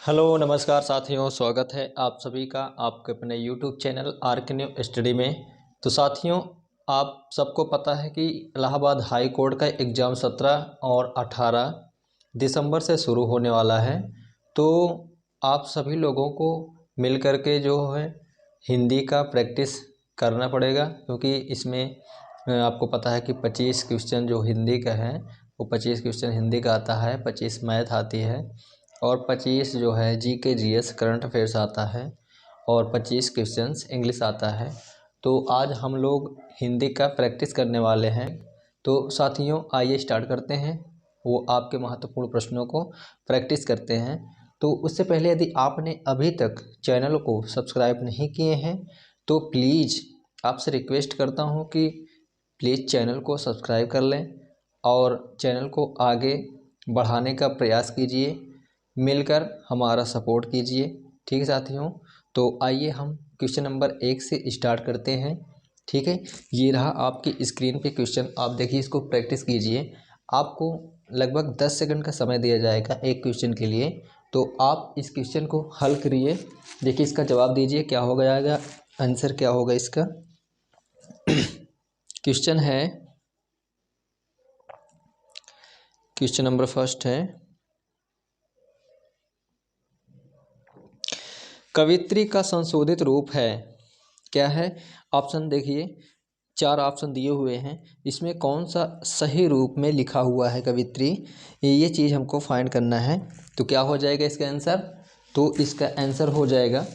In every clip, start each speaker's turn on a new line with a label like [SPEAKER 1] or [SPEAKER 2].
[SPEAKER 1] Hello नमस्कार साथियों, स्वागत है आप सभी का आपके अपने YouTube channel RK new study में। तो साथियों, आप सबको पता है कि इलाहाबाद हाई कोर्ट का एग्ज़ाम 17 और 18 दिसंबर से शुरू होने वाला है। तो आप सभी लोगों को मिल कर के जो है हिंदी का प्रैक्टिस करना पड़ेगा, क्योंकि इसमें आपको पता है कि 25 क्वेश्चन जो हिंदी का है वो 25 क्वेश्चन हिंदी का आता है, 25 मैथ आती है और 25 जो है जीके जीएस करंट अफेयर्स आता है और 25 क्वेश्चंस इंग्लिश आता है। तो आज हम लोग हिंदी का प्रैक्टिस करने वाले हैं। तो साथियों, आइए स्टार्ट करते हैं। वो आपके महत्वपूर्ण प्रश्नों को प्रैक्टिस करते हैं। तो उससे पहले यदि आपने अभी तक चैनल को सब्सक्राइब नहीं किए हैं तो प्लीज़ आपसे रिक्वेस्ट करता हूं कि प्लीज़ चैनल को सब्सक्राइब कर लें और चैनल को आगे बढ़ाने का प्रयास कीजिए। मिलकर हमारा सपोर्ट कीजिए। ठीक है साथियों, तो आइए हम क्वेश्चन नंबर 1 से स्टार्ट करते हैं। ठीक है, ये रहा आपकी स्क्रीन पे क्वेश्चन, आप देखिए, इसको प्रैक्टिस कीजिए। आपको लगभग 10 सेकंड का समय दिया जाएगा एक क्वेश्चन के लिए। तो आप इस क्वेश्चन को हल करिए, देखिए इसका जवाब दीजिए क्या हो जाएगा, आंसर क्या होगा इसका। क्वेश्चन है, क्वेश्चन नंबर फर्स्ट है, कवित्री का संशोधित रूप है, क्या है। ऑप्शन देखिए, 4 ऑप्शन दिए हुए हैं, इसमें कौन सा सही रूप में लिखा हुआ है कवित्री, ये चीज़ हमको फाइंड करना है। तो क्या हो जाएगा इसका आंसर, तो इसका आंसर हो जाएगा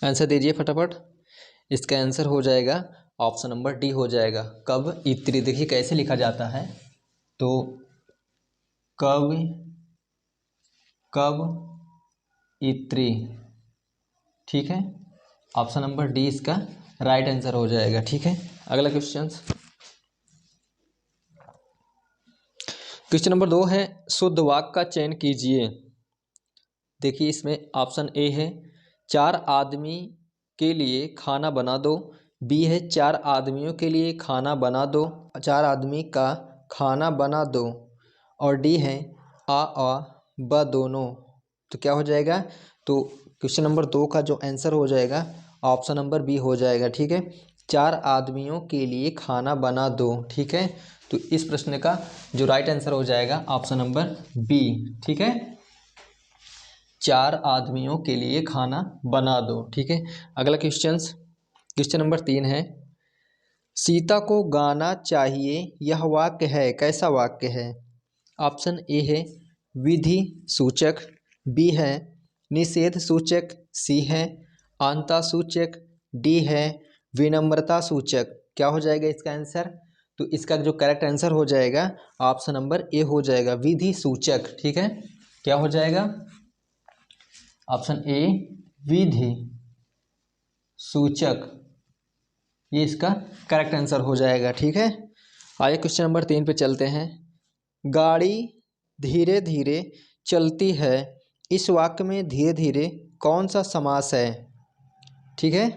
[SPEAKER 1] आंसर दीजिए फटाफट। इसका आंसर हो जाएगा ऑप्शन नंबर डी हो जाएगा। कब इत्री, देखिए कैसे लिखा जाता है, तो कब कब इत्री, ठीक है, ऑप्शन नंबर डी इसका राइट आंसर हो जाएगा। ठीक है, अगला क्वेश्चन, क्वेश्चन नंबर 2 है, शुद्ध वाक्य का चयन कीजिए। देखिए इसमें ऑप्शन ए है 4 आदमी के लिए खाना बना दो, बी है 4 आदमियों के लिए खाना बना दो, 4 आदमी का खाना बना दो, और डी है आ ब दोनों। तो क्या हो जाएगा, तो क्वेश्चन नंबर 2 का जो आंसर हो जाएगा ऑप्शन नंबर बी हो जाएगा। ठीक है, 4 आदमियों के लिए खाना बना दो। ठीक है, तो इस प्रश्न का जो राइट आंसर हो जाएगा ऑप्शन नंबर बी। ठीक है, 4 आदमियों के लिए खाना बना दो। ठीक है, अगला क्वेश्चन, क्वेश्चन नंबर 3 है, सीता को गाना चाहिए, यह वाक्य है, कैसा वाक्य है। ऑप्शन ए है विधि सूचक, बी है निषेध सूचक, सी है आंता सूचक, डी है विनम्रता सूचक। क्या हो जाएगा इसका आंसर, तो इसका जो करेक्ट आंसर हो जाएगा ऑप्शन नंबर ए हो जाएगा, विधि सूचक। ठीक है, क्या हो जाएगा ऑप्शन ए विधि सूचक, ये इसका करेक्ट आंसर हो जाएगा। ठीक है, आइए क्वेश्चन नंबर 3 पे चलते हैं। गाड़ी धीरे धीरे चलती है, इस वाक्य में धीरे धीरे कौन सा समास है। ठीक है,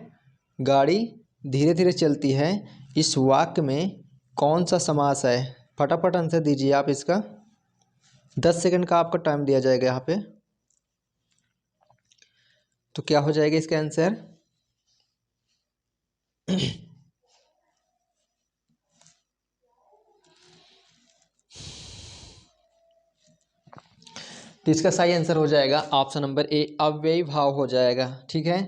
[SPEAKER 1] गाड़ी धीरे धीरे चलती है, इस वाक्य में कौन सा समास है। फटाफट आंसर दीजिए आप इसका, 10 सेकंड का आपका टाइम दिया जाएगा यहाँ पे। तो क्या हो जाएगा इसका आंसर, तो इसका सही आंसर हो जाएगा ऑप्शन नंबर ए, अव्ययी भाव हो जाएगा। ठीक है,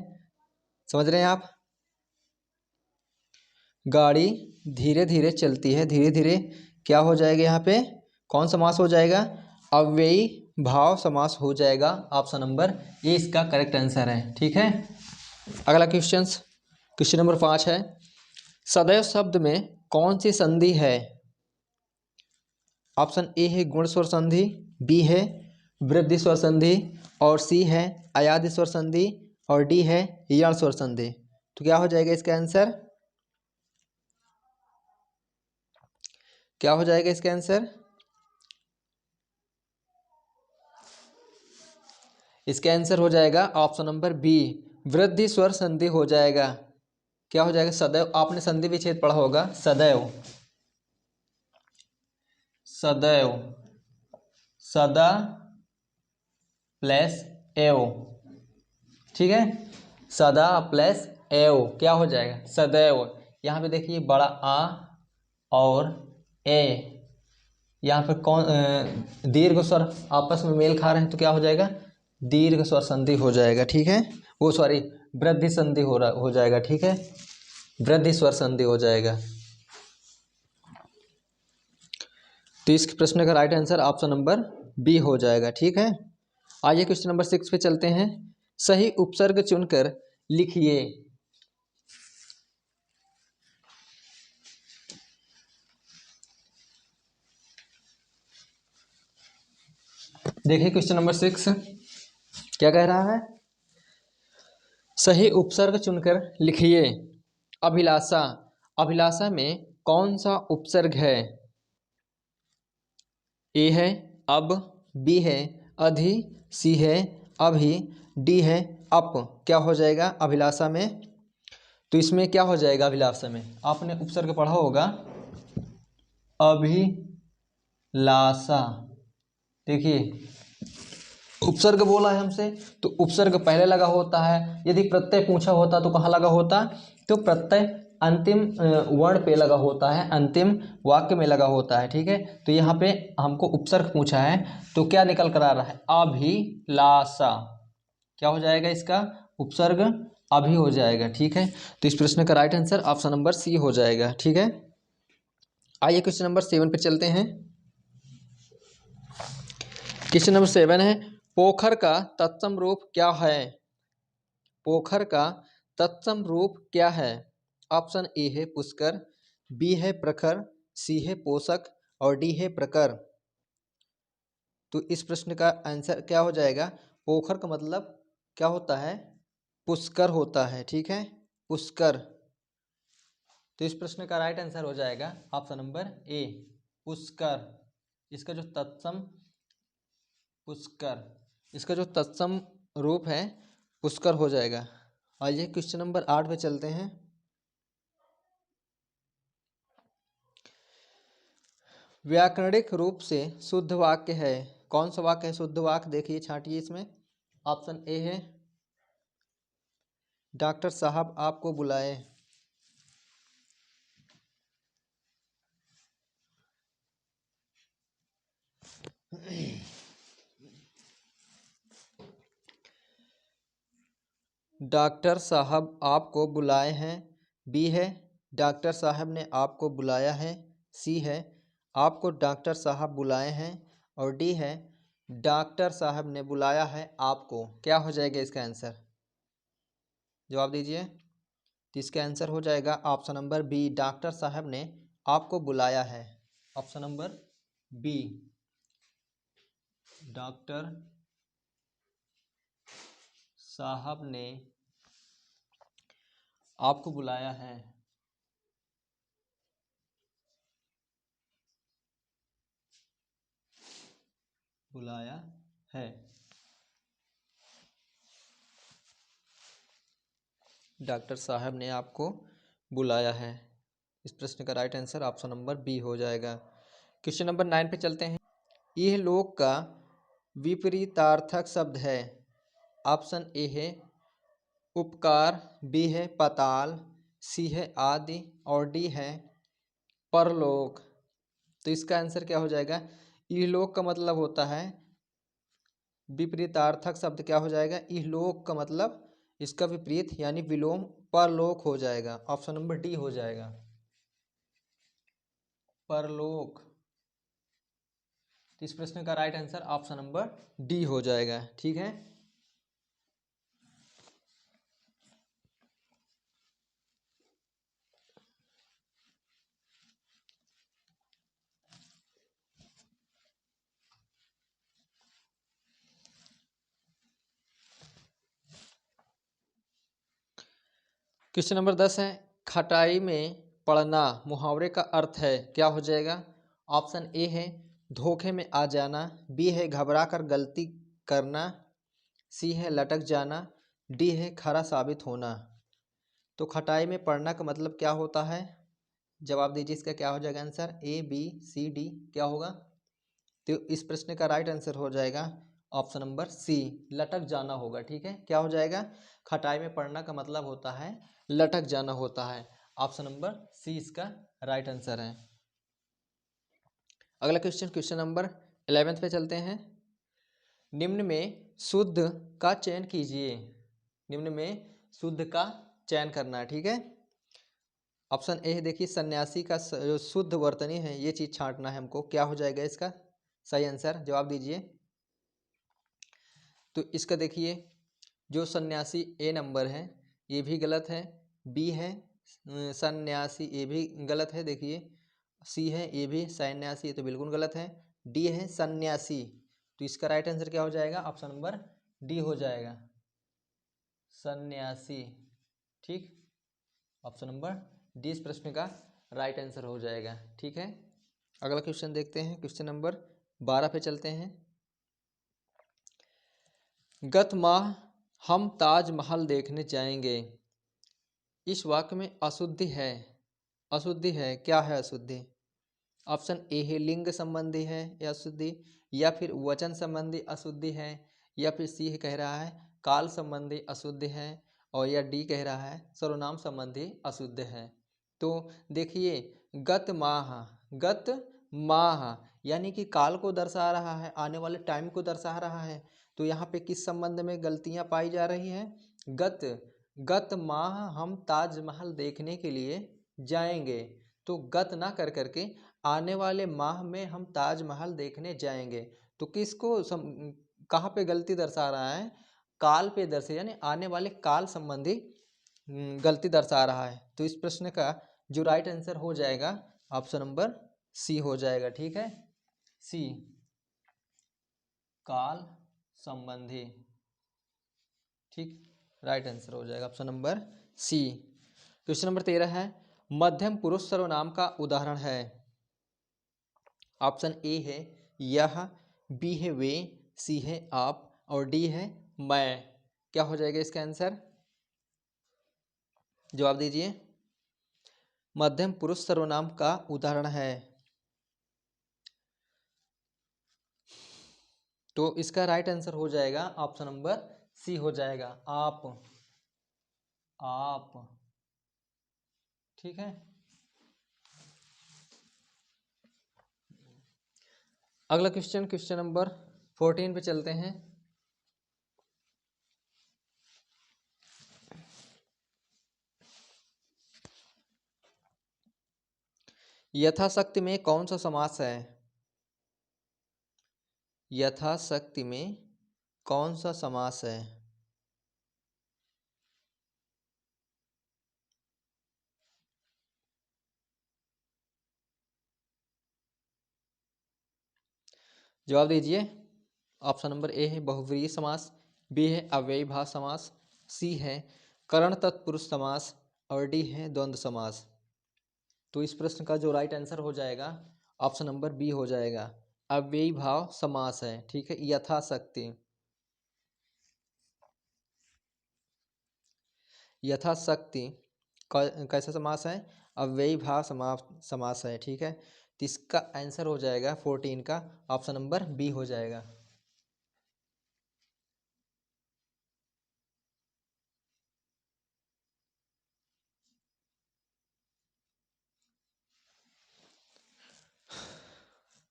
[SPEAKER 1] समझ रहे हैं आप, गाड़ी धीरे धीरे चलती है, धीरे धीरे क्या हो जाएगा यहाँ पे, कौन समास हो जाएगा, अव्ययी भाव समास हो जाएगा। ऑप्शन नंबर ए इसका करेक्ट आंसर है। ठीक है, अगला क्वेश्चन, क्वेश्चन नंबर 5 है, सदैव शब्द में कौन सी संधि है। ऑप्शन ए है गुण स्वर संधि, बी है वृद्धि स्वर संधि, और सी है अयादि स्वर संधि, और डी है यण स्वर संधि। तो क्या हो जाएगा इसका आंसर, क्या हो जाएगा इसका आंसर, इसका आंसर हो जाएगा ऑप्शन नंबर बी, वृद्धि स्वर संधि हो जाएगा। क्या हो जाएगा? सदैव। आपने संधि विच्छेद पढ़ा होगा, सदैव, सदैव, सदा प्लस एव, ठीक है, सदा प्लस एव क्या हो जाएगा? सदैव। यहाँ पे देखिए बड़ा आ और ए, यहाँ पे कौन दीर्घ स्वर आपस में मेल खा रहे हैं तो क्या हो जाएगा? दीर्घ स्वर संधि हो जाएगा, ठीक है, वो सॉरी वृद्धि संधि हो जाएगा, ठीक है, वृद्धि स्वर संधि हो जाएगा। तो इस प्रश्न का right answer option number B हो जाएगा, ठीक है। आइए क्वेश्चन नंबर 6 पे चलते हैं। सही उपसर्ग चुनकर लिखिए। देखिए क्वेश्चन नंबर 6 क्या कह रहा है? सही उपसर्ग चुनकर लिखिए। अभिलाषा, अभिलाषा में कौन सा उपसर्ग है? ए है अब, बी है अधि, सी है अभी, डी है अप। क्या हो जाएगा अभिलाषा में? तो इसमें क्या हो जाएगा अभिलाषा में? आपने उपसर्ग पढ़ा होगा अभिलाषा। देखिए उपसर्ग बोला है हमसे तो उपसर्ग पहले लगा होता है, यदि प्रत्यय पूछा होता तो कहाँ लगा होता? तो प्रत्यय अंतिम वर्ण पे लगा होता है, अंतिम वाक्य में लगा होता है, ठीक है। तो यहाँ पे हमको उपसर्ग पूछा है तो क्या निकल कर आ रहा है? अभिलाषा। क्या हो जाएगा इसका? उपसर्ग अभी हो जाएगा, ठीक है। तो इस प्रश्न का right answer option number C हो जाएगा, ठीक है। आइए क्वेश्चन नंबर 7 पे चलते हैं। क्वेश्चन नंबर 7 है, पोखर का तत्सम रूप क्या है? पोखर का तत्सम रूप क्या है? ऑप्शन ए है पुष्कर, बी है प्रखर, सी है पोषक और डी है प्रकर। तो इस प्रश्न का आंसर क्या हो जाएगा? पोखर का मतलब क्या होता है? पुष्कर होता है, ठीक है, पुष्कर। तो इस प्रश्न का राइट आंसर हो जाएगा ऑप्शन नंबर ए, पुष्कर। इसका जो तत्सम पुष्कर, इसका जो तत्सम रूप है पुष्कर हो जाएगा। आइए क्वेश्चन नंबर 8 पे चलते हैं। व्याकरणिक रूप से शुद्ध वाक्य है। कौन सा वाक्य है शुद्ध वाक्य? देखिए छांटिए इसमें। ऑप्शन ए है डॉक्टर साहब आपको बुलाए, डॉक्टर साहब आपको बुलाए हैं, बी है डॉक्टर साहब ने आपको बुलाया है, सी है आपको डॉक्टर साहब बुलाए हैं और डी है डॉक्टर साहब ने बुलाया है आपको। क्या हो जाएगा इसका आंसर? जवाब दीजिए। तो इसका आंसर हो जाएगा ऑप्शन नंबर बी, डॉक्टर साहब ने आपको बुलाया है। ऑप्शन नंबर बी, डॉक्टर साहब ने आपको बुलाया है। बुलाया है। डॉक्टर साहब ने आपको बुलाया है। इस प्रश्न का right answer option number B हो जाएगा। क्वेश्चन नंबर 9 पे चलते हैं। यह लोक का विपरीतार्थक शब्द है। ऑप्शन ए है उपकार, बी है पाताल, सी है आदि और डी है परलोक। तो इसका आंसर क्या हो जाएगा? इहलोक का मतलब होता है, विपरीतार्थक शब्द क्या हो जाएगा? इहलोक का मतलब इसका विपरीत यानी विलोम परलोक हो जाएगा। ऑप्शन नंबर डी हो जाएगा, परलोक। तो इस प्रश्न का right answer option number D हो जाएगा, ठीक है। क्वेश्चन नंबर 10 है, खटाई में पड़ना मुहावरे का अर्थ है। क्या हो जाएगा? ऑप्शन ए है धोखे में आ जाना, बी है घबरा कर गलती करना, सी है लटक जाना, डी है खरा साबित होना। तो खटाई में पड़ना का मतलब क्या होता है? जवाब दीजिए, इसका क्या हो जाएगा answer? A B C D क्या होगा? तो इस प्रश्न का राइट आंसर हो जाएगा ऑप्शन नंबर सी, लटक जाना होगा। ठीक है, क्या हो जाएगा? खटाई में पड़ना का मतलब होता है लटक जाना होता है। ऑप्शन नंबर सी इसका राइट आंसर है। अगला क्वेश्चन, क्वेश्चन नंबर 11 पे चलते हैं। निम्न में शुद्ध का चयन कीजिए। निम्न में शुद्ध का चयन करना है। ठीक है, ऑप्शन ए देखिए, सन्यासी का जो शुद्ध वर्तनी है ये चीज छांटना है हमको। क्या हो जाएगा इसका सही आंसर? जवाब दीजिए। तो इसका देखिए, जो सन्यासी ए नंबर है ये भी गलत है, बी है सन्यासी ये भी गलत है, देखिए सी है ये भी सन्यासी, ये तो बिल्कुल गलत है, डी है सन्यासी। तो इसका राइट आंसर क्या हो जाएगा? ऑप्शन नंबर डी हो जाएगा, सन्यासी। ठीक, ऑप्शन नंबर डी इस प्रश्न का राइट आंसर हो जाएगा। ठीक है, अगला क्वेश्चन देखते हैं, क्वेश्चन नंबर 12 पे चलते हैं। गत माह हम ताजमहल देखने जाएंगे। इस वाक्य में अशुद्धि है। अशुद्धि है, क्या है अशुद्धि? ऑप्शन ए है लिंग संबंधी है या अशुद्धि, या फिर वचन संबंधी अशुद्धि है, या फिर सी कह रहा है काल संबंधी अशुद्ध है, और या डी कह रहा है सर्वनाम संबंधी अशुद्ध है। तो देखिए, गत माह, गत माह यानी कि काल को दर्शा रहा है, आने वाले टाइम को दर्शा रहा है। तो यहाँ पे किस संबंध में गलतियाँ पाई जा रही हैं? गत माह हम ताजमहल देखने के लिए जाएंगे। तो गत ना कर करके आने वाले माह में हम ताजमहल देखने जाएंगे। तो किसको कहाँ पे गलती दर्शा रहा है? काल पे दर्शे, यानी आने वाले काल संबंधी गलती दर्शा रहा है। तो इस प्रश्न का जो राइट आंसर हो जाएगा ऑप्शन नंबर सी हो जाएगा। ठीक है, सी, काल संबंधी। ठीक, राइट आंसर हो जाएगा option number C. Question number 13 है, मध्यम पुरुष सर्वनाम का उदाहरण है। ऑप्शन ए है यह, बी है वे, सी है आप, और डी है मैं। क्या हो जाएगा इसका आंसर? जवाब दीजिए। मध्यम पुरुष सर्वनाम का उदाहरण है, तो इसका राइट आंसर हो जाएगा ऑप्शन नंबर सी हो जाएगा, आप। आप, ठीक है। अगला क्वेश्चन, क्वेश्चन नंबर 14 पे चलते हैं। यथाशक्ति में कौन सा समास है? यथाशक्ति में कौन सा समास है? जवाब दीजिए। ऑप्शन नंबर ए है बहुव्रीहि समास, बी है अव्ययीभाव समास, सी है करण तत्पुरुष समास, और डी है द्वंद्व समास। तो इस प्रश्न का जो राइट आंसर हो जाएगा ऑप्शन नंबर बी हो जाएगा, अव्ययीभाव समास है। ठीक है, यथाशक्ति, यथाशक्ति कैसा समास है? अव्ययीभाव समास है। ठीक है, तो इसका आंसर हो जाएगा 14 का ऑप्शन नंबर बी हो जाएगा।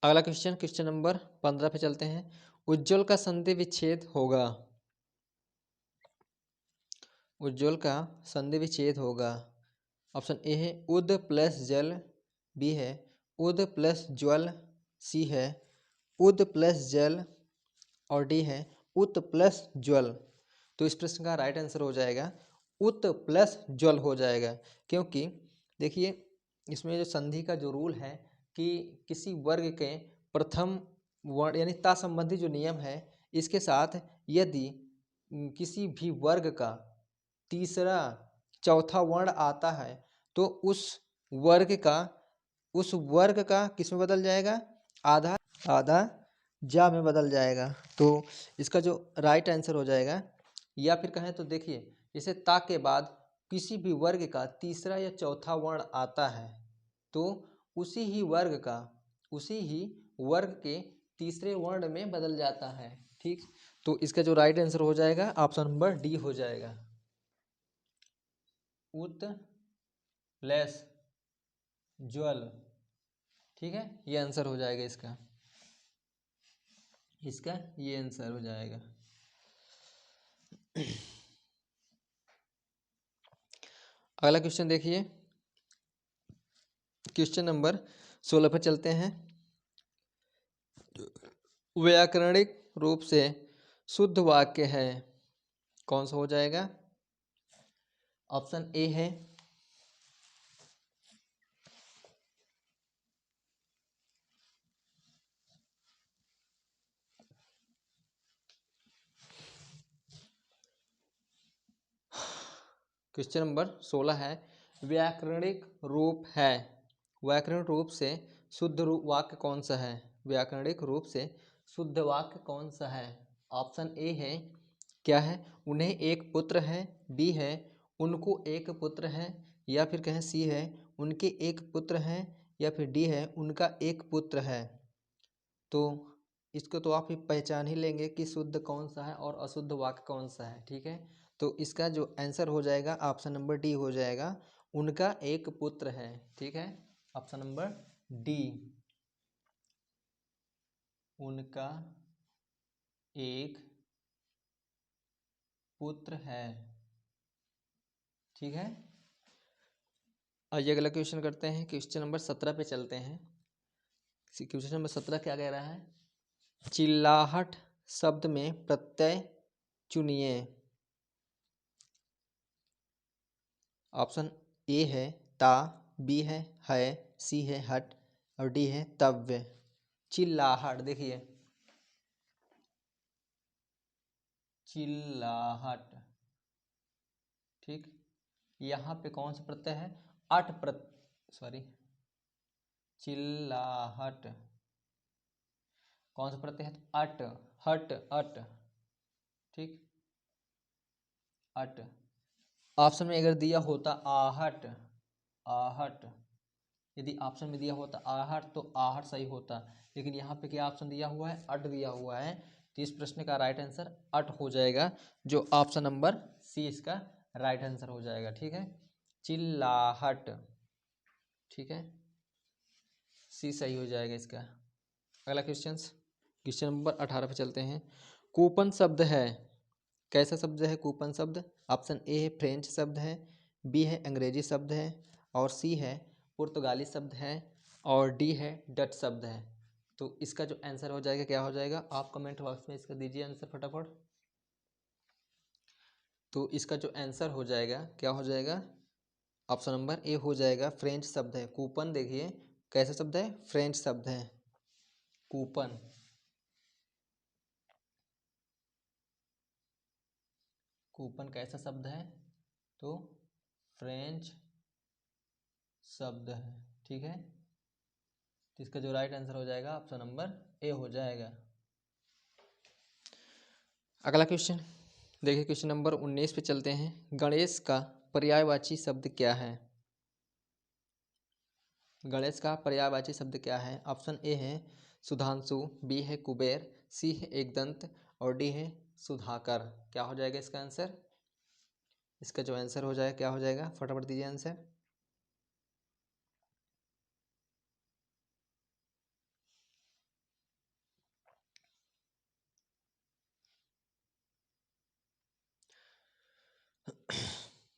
[SPEAKER 1] अगला क्वेश्चन, क्वेश्चन नंबर 15 पे चलते हैं। उज्ज्वल का संधि विच्छेद होगा। उज्ज्वल का संधि विच्छेद होगा। ऑप्शन ए है उद प्लस जल, बी है उद प्लस ज्वल, सी है उद प्लस जल, और डी है उत प्लस ज्वल। तो इस प्रश्न का राइट आंसर हो जाएगा उत प्लस ज्वल हो जाएगा, क्योंकि देखिए इसमें जो संधि का जो रूल है कि किसी वर्ग के प्रथम वर्ण यानी ता संबंधी जो नियम है, इसके साथ यदि किसी भी वर्ग का तीसरा चौथा वर्ण आता है तो वर्ग का उस वर्ग का किस में बदल जाएगा? आधा आधा जा में बदल जाएगा। तो इसका जो राइट आंसर हो जाएगा, या फिर कहें तो देखिए जैसे ता के बाद किसी भी वर्ग का तीसरा या चौथा वर्ण आता है तो उसी ही वर्ग के तीसरे वर्ण में बदल जाता है। ठीक, तो इसका जो राइट आंसर हो जाएगा ऑप्शन नंबर डी हो जाएगा, उत लेस ज्वल। ठीक है, ये आंसर हो जाएगा इसका, ये आंसर हो जाएगा। अगला क्वेश्चन देखिए, क्वेश्चन नंबर 16 पर चलते हैं। व्याकरणिक रूप से शुद्ध वाक्य है, कौन सा हो जाएगा? ऑप्शन ए है क्वेश्चन नंबर 16 है, व्याकरणिक रूप है, व्याकरणिक रूप से शुद्ध वाक्य कौन सा है? व्याकरणिक रूप से शुद्ध वाक्य कौन सा है? ऑप्शन ए है, क्या है? उन्हें एक पुत्र है, बी है उनको एक पुत्र है, या फिर कहें सी है उनके एक पुत्र हैं, या फिर डी है उनका एक पुत्र है। तो इसको तो आप ही पहचान ही लेंगे कि शुद्ध कौन सा है और अशुद्ध वाक्य कौन सा है। ठीक है, तो इसका जो आंसर हो जाएगा ऑप्शन नंबर डी हो जाएगा, उनका एक पुत्र है। ठीक है, ऑप्शन नंबर डी, उनका एक पुत्र है। ठीक है, आइए अगला क्वेश्चन करते हैं, क्वेश्चन नंबर 17 पे चलते हैं। क्वेश्चन नंबर 17 क्या कह रहा है? चिल्लाहट शब्द में प्रत्यय चुनिए। ऑप्शन ए है ता, बी है, सी है हट, और डी है तव्य। चिल्लाहट, देखिए चिल्लाहट। ठीक, यहाँ पे कौन सा प्रत्यय है? अट सॉरी, चिल्लाहट कौन सा प्रत्यय है? अट, हट, अट। ठीक, अट। ऑप्शन में अगर दिया होता आहट, आहट, यदि ऑप्शन में दिया होता आहट तो आहट सही होता, लेकिन यहाँ पे क्या ऑप्शन दिया हुआ है? अट दिया हुआ है, तो इस प्रश्न का राइट आंसर अट हो जाएगा, जो ऑप्शन नंबर सी इसका राइट आंसर हो जाएगा। ठीक है, चिल्लाहट। ठीक है, सी सही हो जाएगा इसका। अगला क्वेश्चन नंबर 18 पे चलते हैं। कूपन शब्द है, कैसा शब्द है कूपन शब्द? ऑप्शन ए है फ्रेंच शब्द है, बी है अंग्रेजी शब्द है, और सी है पुर्तगाली शब्द है, और डी है डच शब्द है। तो इसका जो आंसर हो जाएगा क्या हो जाएगा? आप कमेंट बॉक्स में इसका दीजिए आंसर फटाफट। तो इसका जो आंसर हो जाएगा क्या हो जाएगा? ऑप्शन नंबर ए हो जाएगा, फ्रेंच शब्द है कूपन। देखिए कैसा शब्द है? फ्रेंच शब्द है कूपन। कूपन कैसा शब्द है? तो फ्रेंच शब्द है। ठीक है, तो इसका जो राइट आंसर हो जाएगा ऑप्शन नंबर ए हो जाएगा। अगला क्वेश्चन देखिए, क्वेश्चन नंबर 19 पे चलते हैं। गणेश का पर्यायवाची शब्द क्या है? गणेश का पर्यायवाची शब्द क्या है? ऑप्शन ए है सुधांशु, बी है कुबेर, सी है एकदंत, और डी है सुधाकर। क्या हो जाएगा इसका आंसर? इसका जो आंसर हो जाएगा क्या हो जाएगा? फटाफट दीजिए आंसर।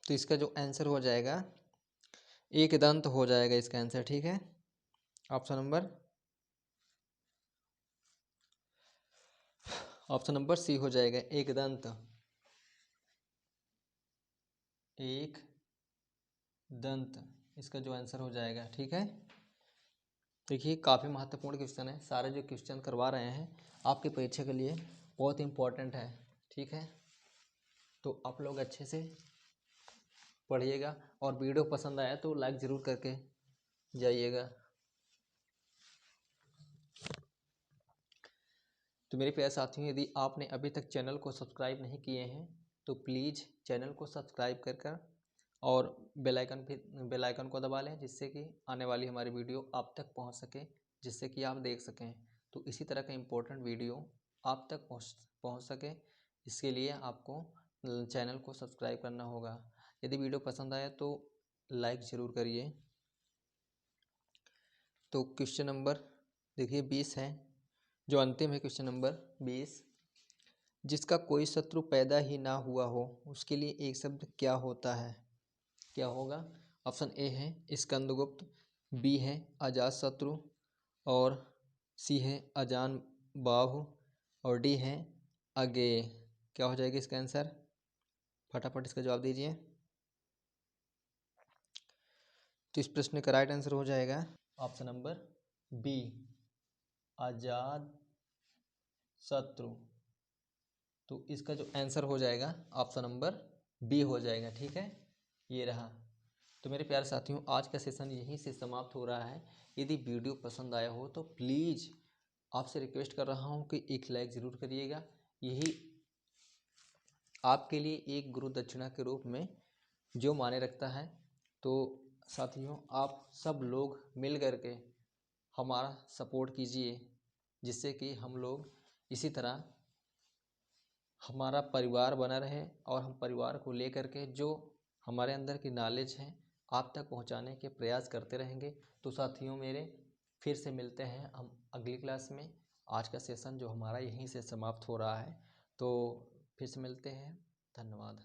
[SPEAKER 1] तो इसका जो आंसर हो जाएगा एक दंत हो जाएगा इसका आंसर। ठीक है, ऑप्शन नंबर सी हो जाएगा, एक दंत, एक दंत इसका जो आंसर हो जाएगा। ठीक है, देखिए काफ़ी महत्वपूर्ण क्वेश्चन है, सारे जो क्वेश्चन करवा रहे हैं आपकी परीक्षा के लिए बहुत इंपॉर्टेंट है। ठीक है, तो आप लोग अच्छे से पढ़िएगा, और वीडियो पसंद आया तो लाइक ज़रूर करके जाइएगा। तो मेरे प्यारे साथियों, यदि आपने अभी तक चैनल को सब्सक्राइब नहीं किए हैं तो प्लीज़ चैनल को सब्सक्राइब कर और बेल आइकन को दबा लें, जिससे कि आने वाली हमारी वीडियो आप तक पहुंच सके, जिससे कि आप देख सकें। तो इसी तरह का इम्पोर्टेंट वीडियो आप तक पहुंच सके, इसके लिए आपको चैनल को सब्सक्राइब करना होगा। यदि वीडियो पसंद आया तो लाइक ज़रूर करिए। तो क्वेश्चन नंबर देखिए 20 है, जो अंतिम है क्वेश्चन नंबर 20। जिसका कोई शत्रु पैदा ही ना हुआ हो उसके लिए एक शब्द क्या होता है? क्या होगा? ऑप्शन ए है स्कंदगुप्त, बी है अजातशत्रु, और सी है अजान बाहु, और डी है अगेय। क्या हो जाएगा इसका आंसर? फटाफट इसका जवाब दीजिए। तो इस प्रश्न का राइट आंसर हो जाएगा ऑप्शन नंबर बी, अजात शत्रु। तो इसका जो आंसर हो जाएगा ऑप्शन नंबर बी हो जाएगा। ठीक है, ये रहा। तो मेरे प्यारे साथियों, आज का सेशन यहीं से समाप्त हो रहा है। यदि वीडियो पसंद आया हो तो प्लीज़ आपसे रिक्वेस्ट कर रहा हूँ कि एक लाइक ज़रूर करिएगा। यही आपके लिए एक गुरु दक्षिणा के रूप में जो माने रखता है। तो साथियों, आप सब लोग मिल करके हमारा सपोर्ट कीजिए, जिससे कि हम लोग इसी तरह हमारा परिवार बना रहे और हम परिवार को लेकर के जो हमारे अंदर की नॉलेज है आप तक पहुंचाने के प्रयास करते रहेंगे। तो साथियों मेरे, फिर से मिलते हैं हम अगली क्लास में। आज का सेशन जो हमारा यहीं से समाप्त हो रहा है, तो फिर से मिलते हैं। धन्यवाद।